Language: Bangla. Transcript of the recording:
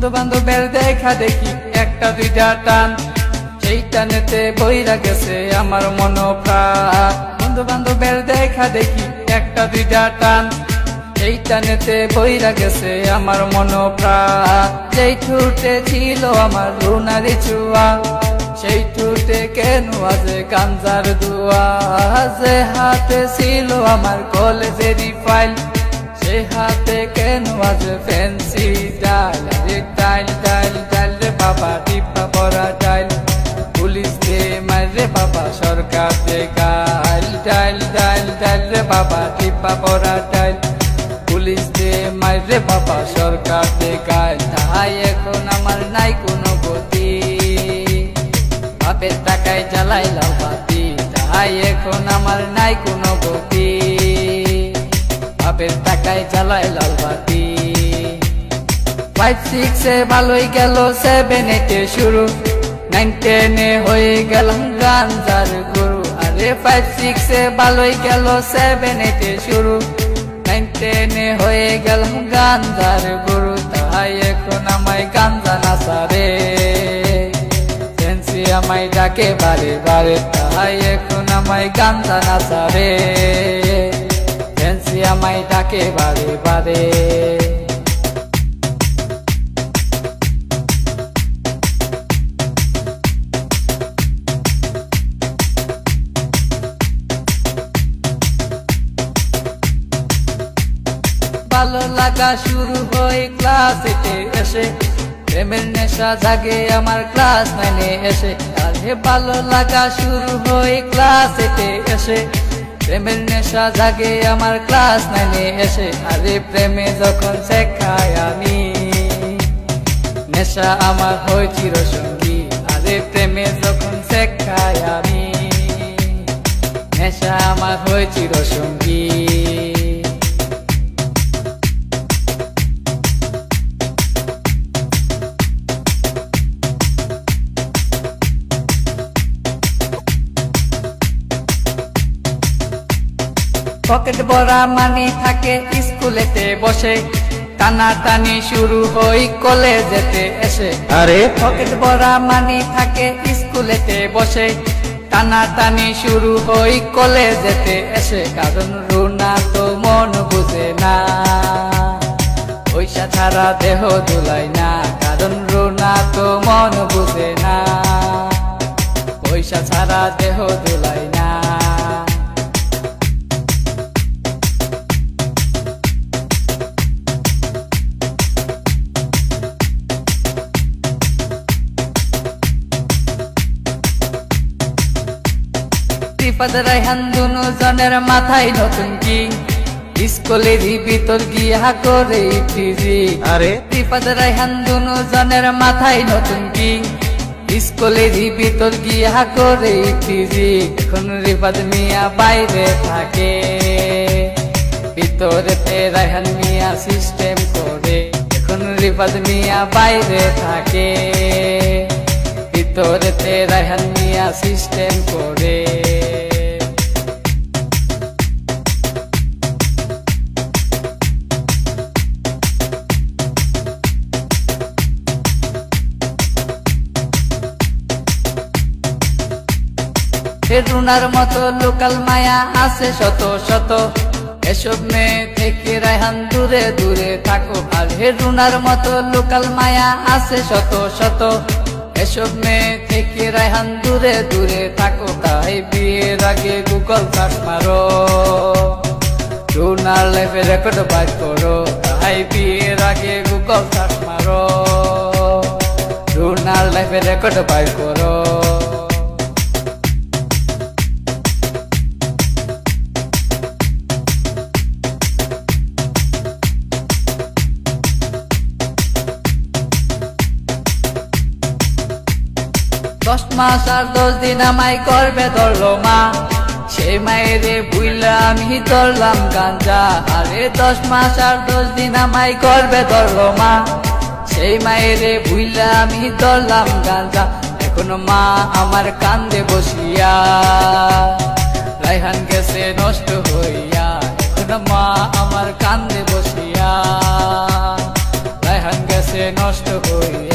বন্ধু বান্ধবের দেখা দেখি একটা দুইটা টান, সেই টানেতে বইরা গেছে আমার মন প্রাণ। বন্ধু বান্ধবের দেখা দেখি একটা দুইটা টান, সেই টানেতে বইরা গেছে আমার মন প্রাণ। যেই ঠুটে ছিল আমার রুনারি চুয়া, সেই ঠুটে কেন আজ গাঞ্জার দুয়া। যে হাতে ছিল আমার কলেজেরই ফাইল, সে হাতে কেন আজ ফ্যান্সি ডাইল। রে ডাইল ডাইল ডাইল রে বাবা টিপা পরা ডাইল, পুলিশ দে মারে বাবা সরকার দে গাইল। ডাইল ডাইল ডাইল রে বাবা টিপা পরা ডাইল, পুলিশ দে মারে বাবা সরকার দে গাইল। তাই এখন আমার নাই কোনো গতি, বাপের টাকায় জ্বালাইলাম বাতি। তাই এখন আমার নাই কোনো গতি, বাপের টাকায় জ্বালায় লাল বাতি। 5, 6 ভালোই গেল, 7, 8 শুরু, 9, 10 হয়ে গেলাম গাঞ্জার গুরু। আরে 5, 6 ভালোই গেল, 7, 8 শুরু, 9, 10 হয়ে গেলাম গাঞ্জার গুরু। তাই এখন আমায় গাঞ্জা নাচারে, ফ্যান্সি আমায় ডাকে বারে বারে। তাই এখন আমায় গাঞ্জা নাচারে, ফ্যান্সি আমায় ডাকে বারে বারে। ভালো লাগা শুরু হয় ক্লাস 8 এসে, প্রেমের নেশা জাগে আমার ক্লাস 9 এসে। আরে ভালো লাগা শুরু হয় ক্লাস 8 এসে, প্রেমের নেশা জাগে আমার ক্লাস 9 এসে। আরে প্রেমে যখন শেখায় আমি, নেশা আমার হয় চিরসঙ্গী। আরে প্রেমে যখন শেখায় আমি, নেশা আমার হয় চিরসঙ্গী। পকেট ভরা মানি থাকে স্কুলেতে বসে, টানা টানি শুরু হই কলেজেতে এসে। আরে পকেট ভরা মানি থাকে স্কুলেতে বসে, টানা টানি শুরু হই কলেজেতে এসে। কারণ রুনা তো মন বুঝে না, পয়সা ছাড়া দেহ দুলাই না। কারণ রুনা তো মন বুঝে না, পয়সা ছাড়া দেহ দুলাই না। রিফাত রায়হান দুনো জনের মাথায় নতুন কিং, স্কুলেরই ভিতর গিয়া করে ইফটিজি। আরে রিফাত রায়হান দুনো জনের মাথায় নতুন কিং, স্কুলেরই ভিতর গিয়া করে ইফটিজি। এখন রিফাত মিয়া বাইরে থাকে, ভিতরেতে রায়হান মিয়া সিস্টেম করে। এখন রিফাত মিয়া বাইরে থাকে, ভিতরেতে রায়হান মিয়া সিস্টেম করে। রুনার মতো লোকাল মায়া আছে শত শত, এসব মেয়ে থেকে রায়হান দূরে দূরে থাকো। আর রুনার মতো লোকাল মায়া আছে শত শত, এসব মেয়ে থেকে রায়হান দূরে দূরে থাকো। তাই বিয়ের আগে গুগল সার্চ মারো, রুনার লাইফে রেকর্ড বাইর করো। তাই বিয়ের আগে গুগল সার্চ মারো, রুনার লাইফে রেকর্ড বাইর করো। দশ মাস আর 10 দিন আমায় গর্ভে ধরলো মা, সেই মায়েরে বুইলা আমি ধরলাম গাঞ্জা। আরে 10 মাস আর 10 দিন আমায় গর্ভে ধরলো মা, সেই মায়েরে বুইলা আমি ধরলাম গাঞ্জা। এখন মা আমার কান্দে বসিয়া, রায়হান গেছে নষ্ট হইয়া। এখন মা আমার কান্দে বসিয়া, রায়হান গেছে যে নষ্ট হয়ে